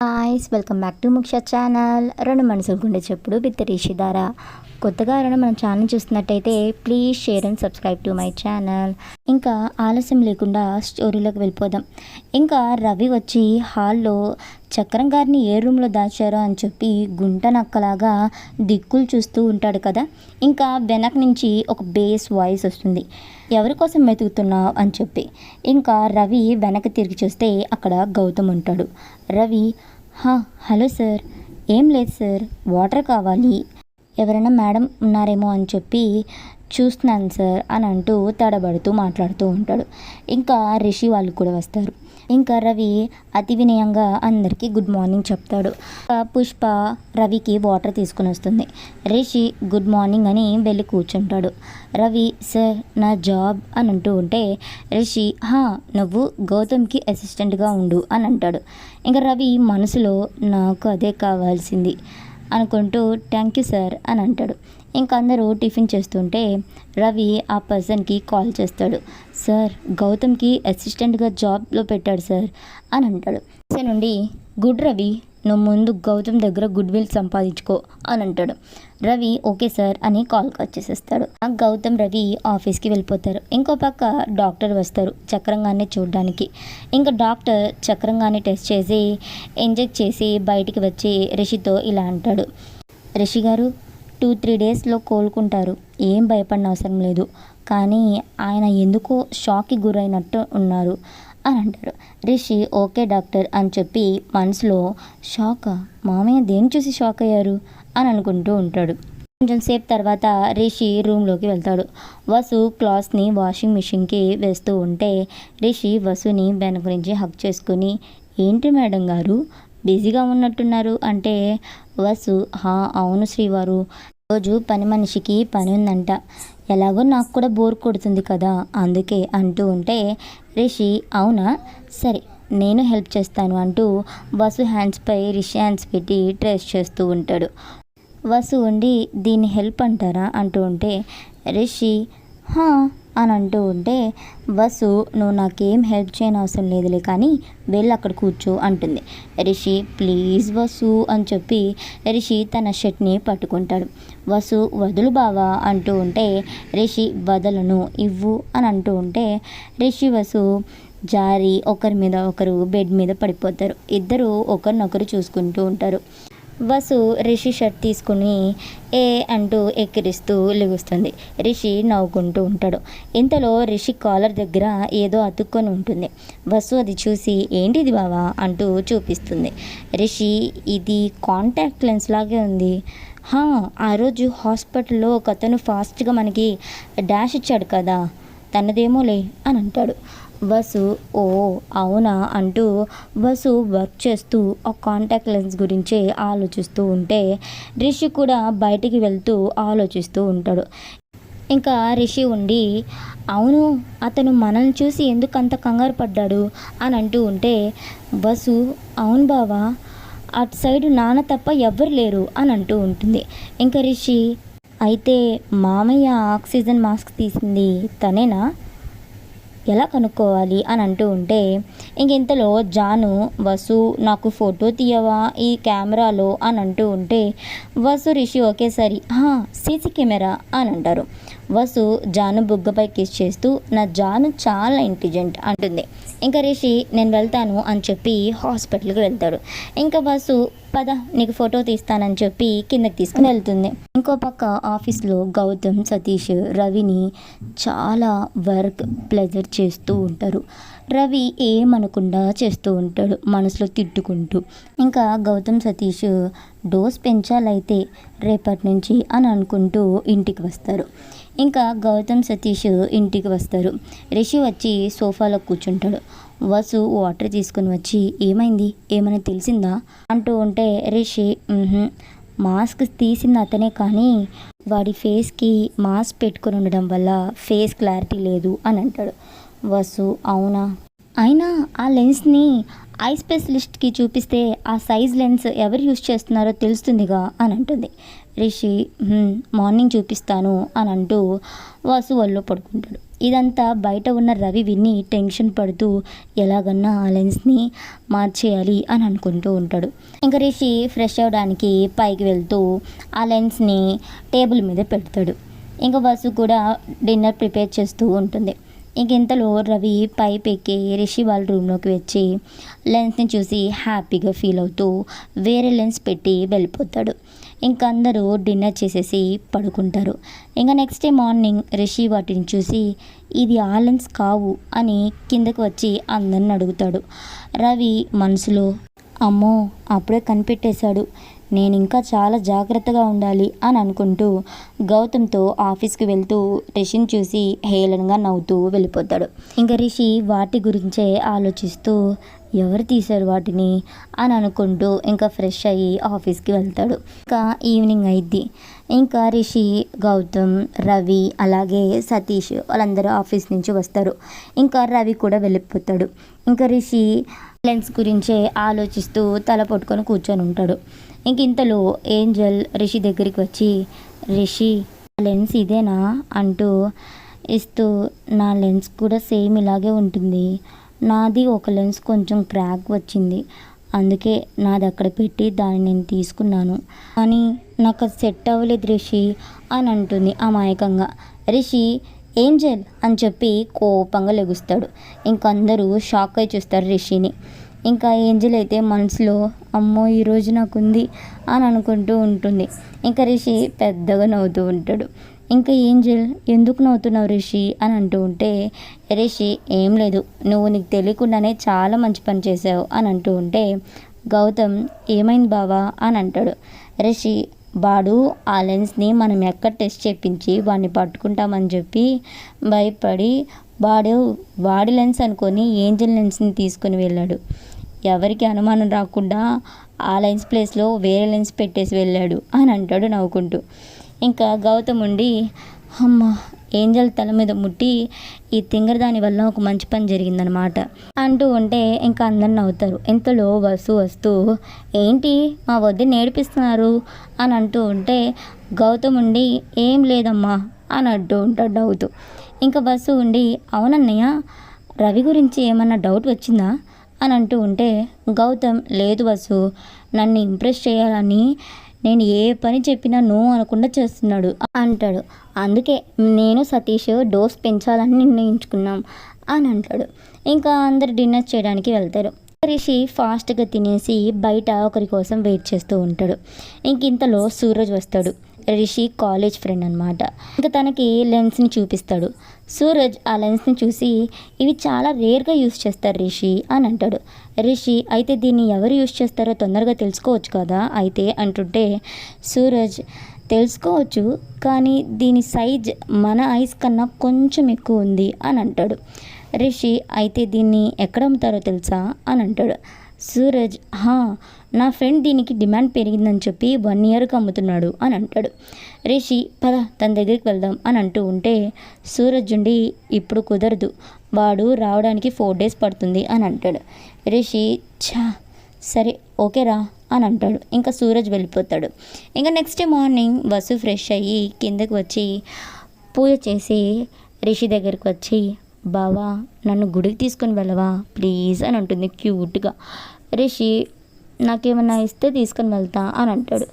Hi's welcome back to ముక్ష channel. రెండు మనసులు గుండె చెప్పుడు విత్ రిషిధార. కొత్తగా ఎవరైనా మన ఛానల్ చూస్తున్నట్టయితే please share and subscribe to my channel. ఇంకా ఆలస్యం లేకుండా స్టోరీలోకి వెళ్ళిపోదాం. ఇంకా రవి వచ్చి హాల్లో చక్రం గారిని ఏ రూమ్లో దాచారో అని చెప్పి గుంట నక్కలాగా దిక్కులు చూస్తూ ఉంటాడు కదా. ఇంకా వెనక నుంచి ఒక బేస్ వాయిస్ వస్తుంది, ఎవరి కోసం వెతుకుతున్నావు అని చెప్పి. ఇంకా రవి వెనక్కి తిరిగి చూస్తే అక్కడ గౌతమ్ ఉంటాడు. Ravi, hello sir. ఏం లేదు సార్, వాటర్ కావాలి, ఎవరైనా మేడం ఉన్నారేమో అని చెప్పి చూస్తున్నాను సార్ అని అంటూ తడబడుతూ మాట్లాడుతూ ఉంటాడు. ఇంకా రిషి వాళ్ళు కూడా వస్తారు. ఇంకా రవి అతి వినయంగా అందరికీ గుడ్ మార్నింగ్ చెప్తాడు. పుష్ప రవికి వాటర్ తీసుకుని వస్తుంది. రిషి గుడ్ మార్నింగ్ అని వెళ్ళి కూర్చుంటాడు. రవి, సార్ నా జాబ్ అని అంటూ ఉంటే రిషి, నువ్వు గౌతమ్కి అసిస్టెంట్గా ఉండు అని అంటాడు. ఇంకా రవి మనసులో నాకు అదే కావాల్సింది అనుకుంటూ థ్యాంక్ యూ సార్ అని అంటాడు. ఇంకా అందరూ టిఫిన్ చేస్తుంటే రవి ఆ పర్సన్కి కాల్ చేస్తాడు. సార్, గౌతమ్కి అసిస్టెంట్గా జాబ్లో పెట్టాడు సార్ అని అంటాడు. నుండి గుడ్ రవి, నువ్వు ముందు గౌతమ్ దగ్గర గుడ్ విల్ సంపాదించుకో అని అంటాడు. రవి ఓకే సార్ అని కాల్ కట్ చేసేస్తాడు. గౌతమ్ రవి ఆఫీస్కి వెళ్ళిపోతారు. ఇంకో పక్క డాక్టర్ వస్తారు చక్రంగానే చూడడానికి. ఇంకా డాక్టర్ చక్రంగానే టెస్ట్ చేసి ఇంజెక్ట్ చేసి బయటికి వచ్చి రిషితో ఇలా అంటాడు. రిషి గారు 2-3 డేస్లో కోలుకుంటారు, ఏం భయపడిన అవసరం లేదు, కానీ ఆయన ఎందుకో షాక్కి గురైనట్టు ఉన్నారు అని అంటారు. రిషి ఓకే డాక్టర్ అని చెప్పి మనసులో షాకా, మామయ్య దేని చూసి షాక్ అయ్యారు అని అనుకుంటూ ఉంటాడు. కొంచెం సేపు తర్వాత రిషి రూమ్లోకి వెళ్తాడు. వసు క్లాత్స్ని వాషింగ్ మిషన్కి వేస్తూ ఉంటే రిషి వసుని వెనక నుంచి హక్ చేసుకుని, ఏంటి మేడం గారు బిజీగా ఉన్నట్టున్నారు అంటే, వసు అవును శ్రీవారు, రోజు పని మనిషికి పని ఉందంట, ఎలాగో నాకు కూడా బోర్ కొడుతుంది కదా అందుకే అంటూ ఉంటే రిషి అవునా సరే నేను హెల్ప్ చేస్తాను అంటూ వసు హ్యాండ్స్పై రిషి హ్యాండ్స్ పెట్టి ట్రేస్ చేస్తూ ఉంటాడు. వసు ఉండి దీన్ని హెల్ప్ అంటారా అంటూ ఉంటే రిషి అని అంటూ ఉంటే వసు, నువ్వు నాకేం హెల్ప్ చేయని అవసరం లేదులే కానీ వెళ్ళి అక్కడ కూర్చో అంటుంది. రిషి ప్లీజ్ వసు అని చెప్పి రిషి తన షర్ట్ని పట్టుకుంటాడు. వసు వదులు బావా అంటూ ఉంటే రిషి వదలను ఇవ్వు అని అంటూ ఉంటే రిషి వసు జారి ఒకరి మీద ఒకరు బెడ్ మీద పడిపోతారు. ఇద్దరు ఒకరినొకరు చూసుకుంటూ ఉంటారు. వసు రిషి షర్ట్ తీసుకుని అంటూ ఎక్కిరిస్తూ లెగుస్తుంది. రిషి నవ్వుకుంటూ ఉంటాడు. ఇంతలో రిషి కాలర్ దగ్గర ఏదో అతుక్కొని ఉంటుంది. వసు అది చూసి ఏంటిది బావా అంటూ చూపిస్తుంది. రిషి ఇది కాంటాక్ట్ లెన్స్ లాగే ఉంది, ఆ రోజు హాస్పిటల్లో ఒక అతను ఫాస్ట్గా మనకి డాష్ ఇచ్చాడు కదా తనదేమోలే అని అంటాడు. వసు ఓ అవునా అంటూ వసు వర్క్ చేస్తూ ఆ కాంటాక్ట్ లెన్స్ గురించే ఆలోచిస్తూ ఉంటే రిషి కూడా బయటికి వెళ్తూ ఆలోచిస్తూ ఉంటాడు. ఇంకా రిషి ఉండి అవును అతను మనల్ని చూసి ఎందుకు అంత కంగారు పడ్డాడు అని అంటూ ఉంటే వసు అవును బావా, అటు సైడు నాన్న తప్ప ఎవ్వరు లేరు అని అంటూ ఉంటుంది. ఇంకా రిషి అయితే మామయ్య ఆక్సిజన్ మాస్క్ తీసింది తనేనా, ఎలా కనుక్కోవాలి అని అంటూ ఉంటే ఇంకెంతలో జాను వసు నాకు ఫోటో తీయవా ఈ కెమెరాలో అని అంటూ ఉంటే వసు రిషి ఒకేసారి సీసీ కెమెరా అని అంటారు. వసు జాను బుగ్గపై కిస్ చేస్తూ నా జాను చాలా ఇంటెలిజెంట్ అంటుంది. ఇంకా రిషి నేను వెళ్తాను అని చెప్పి హాస్పిటల్కి వెళ్తాడు. ఇంకా వసు పద నీకు ఫోటో తీస్తానని చెప్పి కిందకి తీసుకుని వెళ్తుంది. ఇంకో పక్క ఆఫీస్లో గౌతమ్ సతీష్ రవిని చాలా వర్క్ ప్లెజర్ చేస్తూ ఉంటారు. రవి ఏమనకుండా చేస్తూ ఉంటాడు మనసులో తిట్టుకుంటూ. ఇంకా గౌతమ్ సతీష్ డోస్ పెంచాలైతే రేపటి నుంచి అని అనుకుంటూ ఇంటికి వస్తారు. ఇంకా గౌతమ్ సతీష్ ఇంటికి వస్తారు. రిషి వచ్చి సోఫాలో కూర్చుంటాడు. వసు వాటర్ తీసుకుని వచ్చి ఏమైంది ఏమైనా తెలిసిందా అంటూ ఉంటే రిషి మాస్క్ తీసింది అతనే కానీ వాడి ఫేస్కి మాస్క్ పెట్టుకుని ఉండడం వల్ల ఫేస్ క్లారిటీ లేదు అని అంటాడు. వసు అవునా, అయినా ఆ లెన్స్ని ఐ స్పెషలిస్ట్కి చూపిస్తే ఆ సైజ్ లెన్స్ ఎవరు యూస్ చేస్తున్నారో తెలుస్తుందిగా అని అంటుంది. రిషి మార్నింగ్ చూపిస్తాను అని అంటూ వాసు ఒళ్ళో పడుకుంటాడు. ఇదంతా బయట ఉన్న రవి విని టెన్షన్ పడుతూ ఎలాగన్నా ఆ లెన్స్ని మార్చేయాలి అని అనుకుంటూ ఉంటాడు. ఇంకా రిషి ఫ్రెష్ అవ్వడానికి పైకి వెళ్తూ ఆ లెన్స్ని టేబుల్ మీద పెడతాడు. ఇంకా వాసు కూడా డిన్నర్ ప్రిపేర్ చేస్తూ ఉంటుంది. ఇంకెంతలో రవి పైప్ ఎక్కి రిషి వాళ్ళ రూమ్లోకి వచ్చి లెన్స్ని చూసి హ్యాపీగా ఫీల్ అవుతూ వేరే లెన్స్ పెట్టి వెళ్ళిపోతాడు. ఇంకా అందరూ డిన్నర్ చేసేసి పడుకుంటారు. ఇంకా నెక్స్ట్ డే మార్నింగ్ రిషి వాటిని చూసి ఇది ఆ లెన్స్ కావు అని కిందకు వచ్చి అందరిని అడుగుతాడు. రవి మనసులో అమ్మో అప్పుడే కనిపెట్టేశాడు, నేను ఇంకా చాలా జాగ్రత్తగా ఉండాలి అని అనుకుంటూ గౌతమ్తో ఆఫీస్కి వెళ్తూ రిషిని చూసి హేళనగా నవ్వుతూ వెళ్ళిపోతాడు. ఇంకా రిషి వాటి గురించే ఆలోచిస్తూ ఎవరు తీశారు వాటిని అని అనుకుంటూ ఇంకా ఫ్రెష్ అయ్యి ఆఫీస్కి వెళ్తాడు. ఇంకా ఈవినింగ్ అయింది. ఇంకా రిషి, గౌతమ్, రవి అలాగే సతీష్ వాళ్ళందరూ ఆఫీస్ నుంచి వస్తారు. ఇంకా రవి కూడా వెళ్ళిపోతాడు. ఇంకా రిషి లెన్స్ గురించే ఆలోచిస్తూ తల పట్టుకొని కూర్చొని ఉంటాడు. ఇంక ఇంతలో ఏంజల్ రిషి దగ్గరికి వచ్చి రిషి లెన్స్ ఇదేనా అంటూ ఇస్తూ నా లెన్స్ కూడా సేమ్ ఇలాగే ఉంటుంది, నాది ఒక లెన్స్ కొంచెం క్రాక్ వచ్చింది, అందుకే నాది అక్కడ పెట్టి దాన్ని నేను తీసుకున్నాను, కానీ నాకు అది సెట్ అవ్వలేదు రిషి అని అంటుంది అమాయకంగా. రిషి ఏంజల్ అని చెప్పి కోపంగా లెగుస్తాడు. ఇంకందరూ షాక్ అయి చూస్తారు రిషిని. ఇంకా ఏంజల్ అయితే మనసులో అమ్మో ఈరోజు నాకుంది అని అనుకుంటూ ఉంటుంది. ఇంకా రిషి పెద్దగా నవ్వుతూ ఉంటాడు. ఇంకా ఏంజల్ ఎందుకు నవ్వుతున్నావు రిషి అని అంటూ ఉంటే రిషి ఏం లేదు, నువ్వు నీకు తెలియకుండానే చాలా మంచి పని చేసావు అని అంటూ ఉంటే గౌతమ్ ఏమైంది బావా అని అంటాడు. రిషి వాడు ఆ లెన్స్ని మనం ఎక్కడ టెస్ట్ చేయించి వాడిని పట్టుకుంటామని చెప్పి భయపడి వాడి లెన్స్ అనుకొని ఏంజల్ లెన్స్ని తీసుకుని వెళ్ళాడు, ఎవరికి అనుమానం రాకుండా ఆ లెన్స్ ప్లేస్లో వేరే లెన్స్ పెట్టేసి వెళ్ళాడు అని అంటాడు నవ్వుకుంటూ. ఇంకా గౌతమ్ ఉండి అమ్మ ఏంజల్ తల మీద ముట్టి ఈ తింగర దాని వల్ల ఒక మంచి పని జరిగిందనమాట అంటూ ఉంటే ఇంకా అందరు నవ్వుతారు. ఇంతలో వసు వస్తూ ఏంటి మా వద్ద నేర్పిస్తున్నారు అని అంటూ ఉంటే గౌతమ్ ఉండి ఏం లేదమ్మా అని అంటూ ఉంటాడు నవ్వుతూ. ఇంకా వసు ఉండి అవునన్నయ్య రవి గురించి ఏమన్నా డౌట్ వచ్చిందా అని అంటూ ఉంటే గౌతమ్ లేదు వసు, నన్ను ఇంప్రెస్ చేయాలని నేను ఏ పని చెప్పినా నో అనకుండా చేస్తున్నాడు అంటాడు, అందుకే నేను సతీష్ డోస్ పెంచాలని నిర్ణయించుకున్నాం అని అంటాడు. ఇంకా అందరు డిన్నర్ చేయడానికి వెళ్తారు. రిషి ఫాస్ట్గా తినేసి బయట ఒకరి కోసం వెయిట్ చేస్తూ ఉంటాడు. ఇంతలో సూరజ్ వస్తాడు. రిషి కాలేజ్ ఫ్రెండ్ అనమాట. ఇంకా తనకి లెన్స్ని చూపిస్తాడు. సూరజ్ ఆ లెన్స్ని చూసి ఇవి చాలా రేర్గా యూస్ చేస్తారు రిషి అని అంటాడు. రిషి అయితే దీన్ని ఎవరు యూస్ చేస్తారో తొందరగా తెలుసుకోవచ్చు కదా అయితే అంటుంటే సూరజ్ తెలుసుకోవచ్చు, కానీ దీని సైజ్ మన ఐస్ కన్నా కొంచెం ఎక్కువ ఉంది అని అంటాడు. రిషి అయితే దీన్ని ఎక్కడ అమ్ముతారో తెలుసా అని అంటాడు. సూరజ్ నా ఫ్రెండ్ దీనికి డిమాండ్ పెరిగిందని చెప్పి 1 ఇయర్కి అమ్ముతున్నాడు అని అంటాడు. రిషి పద తన దగ్గరికి వెళ్దాం అని అంటూ ఉంటే సూరజ్ ఉండి ఇప్పుడు కుదరదు, వాడు రావడానికి 4 days పడుతుంది అని అంటాడు. రిషి సరే ఓకేరా అని అంటాడు. ఇంకా సూరజ్ వెళ్ళిపోతాడు. ఇంకా next day morning Vasu fresh అయ్యి కిందకి వచ్చి పూజ చేసి రిషి దగ్గరికి వచ్చి బావా నన్ను గుడికి తీసుకొని వెళ్ళవా ప్లీజ్ అని అంటుంది క్యూట్గా. రిషి నాకేమన్నా ఇస్తే తీసుకొని వెళ్తా అని అంటాడు.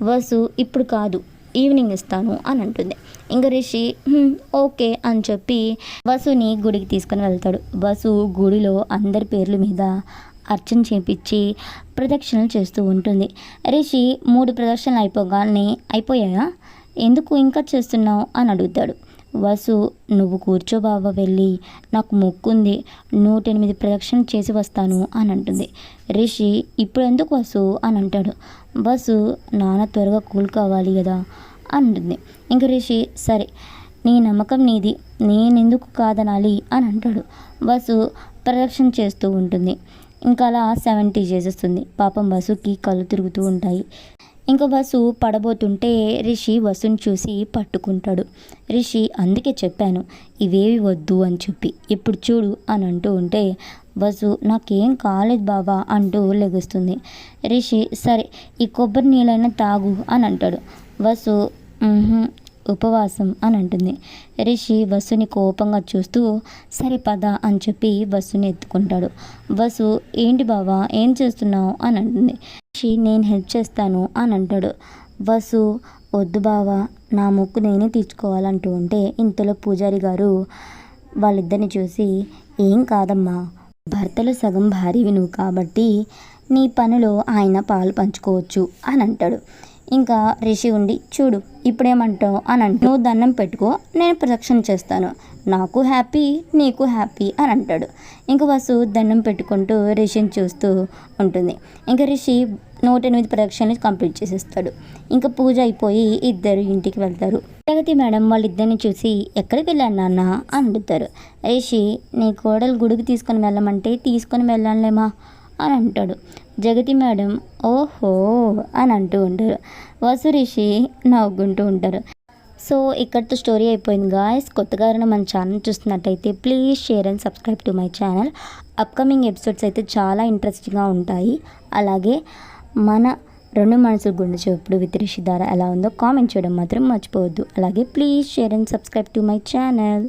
వసు ఇప్పుడు కాదు ఈవినింగ్ ఇస్తాను అని అంటుంది. ఇంకా రిషి ఓకే అని చెప్పి వసుని గుడికి తీసుకొని వెళ్తాడు. వసు గుడిలో అందరి పేర్ల మీద అర్చన చేపించి ప్రదక్షిణలు చేస్తూ ఉంటుంది. రిషి 3 ప్రదక్షిణలు అయిపోయాయా ఎందుకు ఇంకా చేస్తున్నావు అని అడుగుతాడు. వసు నువ్వు కూర్చో బావ, వెళ్ళి నాకు మొక్కుంది 108 ప్రదక్షిణలు చేసి వస్తాను అని అంటుంది. రిషి ఇప్పుడు ఎందుకు వసు అని అంటాడు. వసు నాన్న త్వరగా కూల్ కావాలి కదా అంటుంది. ఇంక రిషి సరే నీ నమ్మకం నీది, నేనెందుకు కాదనాలి అని అంటాడు. వసు ప్రదక్షిణ చేస్తూ ఉంటుంది. ఇంకా అలా 70 చేసేస్తుంది. పాపం వసుకి కళ్ళు తిరుగుతూ ఉంటాయి. ఇంకా వసు పడబోతుంటే రిషి వసుని చూసి పట్టుకుంటాడు. రిషి అందుకే చెప్పాను ఇవేవి వద్దు అని చెప్పి, ఇప్పుడు చూడు అని అంటూ ఉంటే వసు నాకేం కాలేదు బావా అంటూ లెగుస్తుంది. రిషి సరే ఈ కొబ్బరి నీళ్ళైనా తాగు అని అంటాడు. వసు ఉపవాసం అని అంటుంది. రిషి వసుని కోపంగా చూస్తూ సరే పద అని చెప్పి వసుని ఎత్తుకుంటాడు. వసు ఏంటి బావా ఏం చేస్తున్నావు అని అంటుంది. రిషి నేను హెల్ప్ చేస్తాను అని అంటాడు. వసు వద్దు బావా నా ముక్కు నేనే తీర్చుకోవాలంటూ ఉంటే ఇంతలో పూజారి గారు వాళ్ళిద్దరిని చూసి ఏం కాదమ్మా భర్తలో సగం భార్యవి నువ్వు కాబట్టి నీ పనిలో ఆయన పాలు పంచుకోవచ్చు అని అంటాడు. ఇంకా రిషి ఉండి చూడు ఇప్పుడేమంటావు అని అంటే నువ్వు దండం పెట్టుకో నేను ప్రదక్షిణ చేస్తాను నాకు హ్యాపీ నీకు హ్యాపీ అని అంటాడు. ఇంకా వసు దండం పెట్టుకుంటూ రిషిని చూస్తూ ఉంటుంది. ఇంకా రిషి 108 ప్రదక్షిణలు కంప్లీట్ చేసేస్తాడు. ఇంకా పూజ అయిపోయి ఇద్దరు ఇంటికి వెళ్తారు. ప్రగతి మేడం వాళ్ళిద్దరిని చూసి ఎక్కడికి వెళ్ళాను నాన్న అని అడుగుతారు. రిషి నీ కోడలు గుడికి తీసుకొని వెళ్ళమంటే తీసుకొని వెళ్ళానులేమా అని అంటాడు. జగతి మేడం ఓహో అని అంటూ ఉంటారు. వసు రిషి నవ్వుకుంటూ ఉంటారు. సో ఇక్కడితో స్టోరీ అయిపోయింది గాయస్. కొత్తగా ఎవరైనా మన ఛానల్ చూస్తున్నట్టయితే please share and subscribe to my channel. Upcoming episodes అయితే చాలా ఇంట్రెస్టింగ్గా ఉంటాయి. అలాగే మన రెండు మనసులు గుండె చెప్పుడు విత్ రిషిధార ఎలా ఉందో కామెంట్ చేయడం మాత్రం మర్చిపోవద్దు. అలాగే please share and subscribe to my channel.